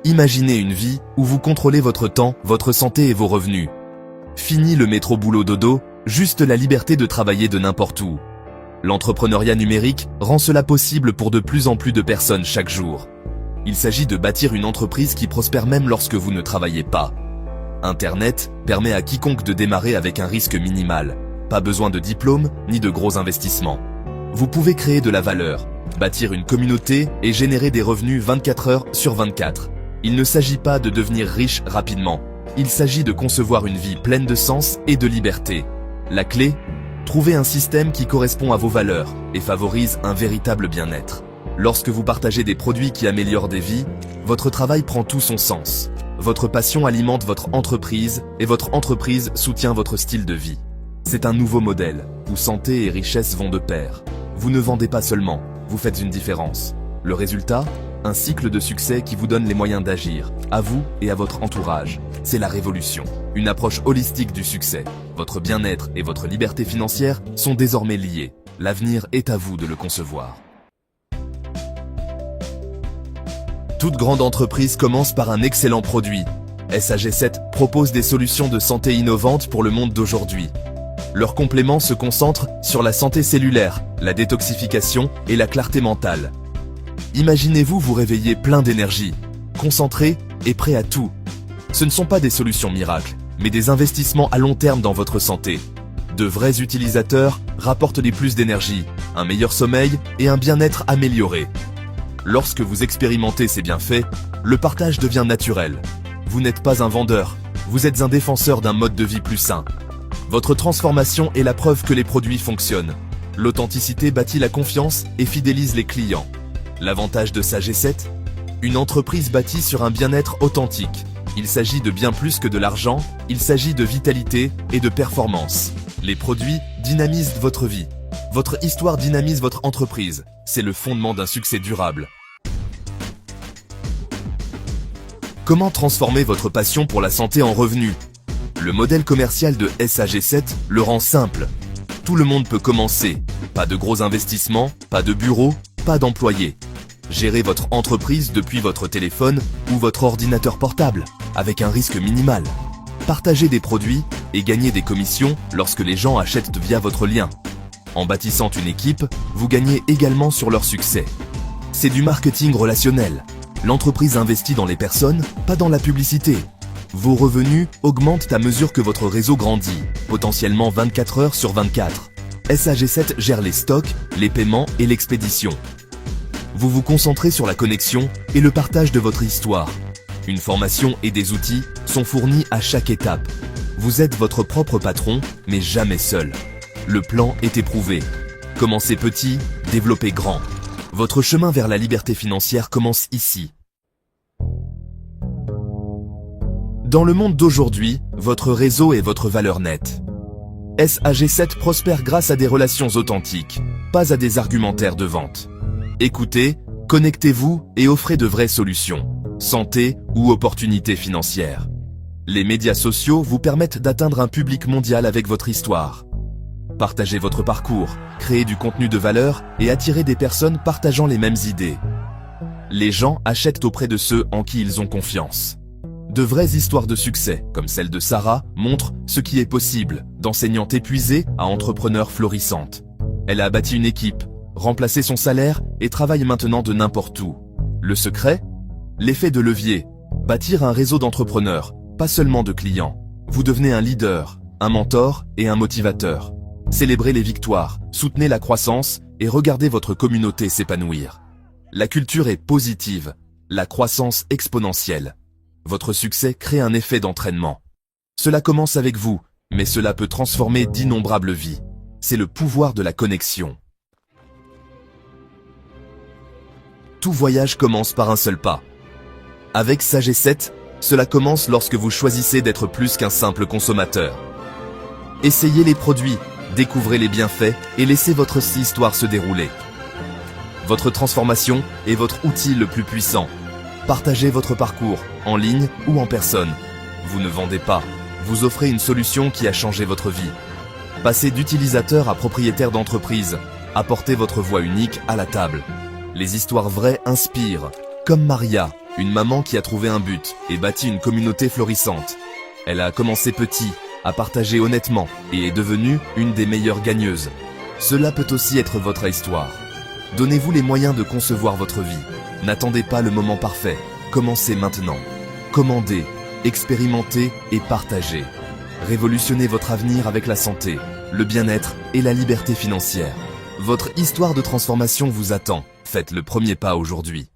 Imaginez une vie où vous contrôlez votre temps, votre santé et vos revenus. Fini le métro boulot dodo, juste la liberté de travailler de n'importe où. L'entrepreneuriat numérique rend cela possible pour de plus en plus de personnes chaque jour. Il s'agit de bâtir une entreprise qui prospère même lorsque vous ne travaillez pas. Internet permet à quiconque de démarrer avec un risque minimal. Pas besoin de diplôme ni de gros investissements. Vous pouvez créer de la valeur, bâtir une communauté et générer des revenus 24 heures sur 24. Il ne s'agit pas de devenir riche rapidement. Il s'agit de concevoir une vie pleine de sens et de liberté. La clé ? Trouver un système qui correspond à vos valeurs et favorise un véritable bien-être. Lorsque vous partagez des produits qui améliorent des vies, votre travail prend tout son sens. Votre passion alimente votre entreprise et votre entreprise soutient votre style de vie. C'est un nouveau modèle où santé et richesse vont de pair. Vous ne vendez pas seulement, vous faites une différence. Le résultat ? Un cycle de succès qui vous donne les moyens d'agir, à vous et à votre entourage. C'est la révolution. Une approche holistique du succès. Votre bien-être et votre liberté financière sont désormais liés. L'avenir est à vous de le concevoir. Toute grande entreprise commence par un excellent produit. SAG7 propose des solutions de santé innovantes pour le monde d'aujourd'hui. Leurs compléments se concentrent sur la santé cellulaire, la détoxification et la clarté mentale. Imaginez-vous vous réveiller plein d'énergie, concentré et prêt à tout. Ce ne sont pas des solutions miracles, mais des investissements à long terme dans votre santé. De vrais utilisateurs rapportent des plus d'énergie, un meilleur sommeil et un bien-être amélioré. Lorsque vous expérimentez ces bienfaits, le partage devient naturel. Vous n'êtes pas un vendeur, vous êtes un défenseur d'un mode de vie plus sain. Votre transformation est la preuve que les produits fonctionnent. L'authenticité bâtit la confiance et fidélise les clients. L'avantage de SAG7 ? Une entreprise bâtie sur un bien-être authentique. Il s'agit de bien plus que de l'argent, il s'agit de vitalité et de performance. Les produits dynamisent votre vie. Votre histoire dynamise votre entreprise. C'est le fondement d'un succès durable. Comment transformer votre passion pour la santé en revenus ? Le modèle commercial de SAG7 le rend simple. Tout le monde peut commencer. Pas de gros investissements, pas de bureau, pas d'employés. Gérez votre entreprise depuis votre téléphone ou votre ordinateur portable, avec un risque minimal. Partagez des produits et gagnez des commissions lorsque les gens achètent via votre lien. En bâtissant une équipe, vous gagnez également sur leur succès. C'est du marketing relationnel. L'entreprise investit dans les personnes, pas dans la publicité. Vos revenus augmentent à mesure que votre réseau grandit, potentiellement 24 heures sur 24. SAG7 gère les stocks, les paiements et l'expédition. Vous vous concentrez sur la connexion et le partage de votre histoire. Une formation et des outils sont fournis à chaque étape. Vous êtes votre propre patron, mais jamais seul. Le plan est éprouvé. Commencez petit, développez grand. Votre chemin vers la liberté financière commence ici. Dans le monde d'aujourd'hui, votre réseau est votre valeur nette. SAG7 prospère grâce à des relations authentiques, pas à des argumentaires de vente. Écoutez, connectez-vous et offrez de vraies solutions, santé ou opportunités financières. Les médias sociaux vous permettent d'atteindre un public mondial avec votre histoire. Partagez votre parcours, créez du contenu de valeur et attirez des personnes partageant les mêmes idées. Les gens achètent auprès de ceux en qui ils ont confiance. De vraies histoires de succès, comme celle de Sarah, montrent ce qui est possible, d'enseignante épuisée à entrepreneur florissante. Elle a bâti une équipe, remplacé son salaire et travaille maintenant de n'importe où. Le secret ? L'effet de levier. Bâtir un réseau d'entrepreneurs, pas seulement de clients. Vous devenez un leader, un mentor et un motivateur. Célébrez les victoires, soutenez la croissance et regardez votre communauté s'épanouir. La culture est positive, la croissance exponentielle. Votre succès crée un effet d'entraînement. Cela commence avec vous, mais cela peut transformer d'innombrables vies. C'est le pouvoir de la connexion. Tout voyage commence par un seul pas. Avec SAG7, cela commence lorsque vous choisissez d'être plus qu'un simple consommateur. Essayez les produits, découvrez les bienfaits et laissez votre histoire se dérouler. Votre transformation est votre outil le plus puissant. Partagez votre parcours, en ligne ou en personne. Vous ne vendez pas, vous offrez une solution qui a changé votre vie. Passez d'utilisateur à propriétaire d'entreprise. Apportez votre voix unique à la table. Les histoires vraies inspirent. Comme Maria, une maman qui a trouvé un but et bâti une communauté florissante. Elle a commencé petit, a partagé honnêtement et est devenue une des meilleures gagneuses. Cela peut aussi être votre histoire. Donnez-vous les moyens de concevoir votre vie. N'attendez pas le moment parfait. Commencez maintenant. Commandez, expérimentez et partagez. Révolutionnez votre avenir avec la santé, le bien-être et la liberté financière. Votre histoire de transformation vous attend. Faites le premier pas aujourd'hui.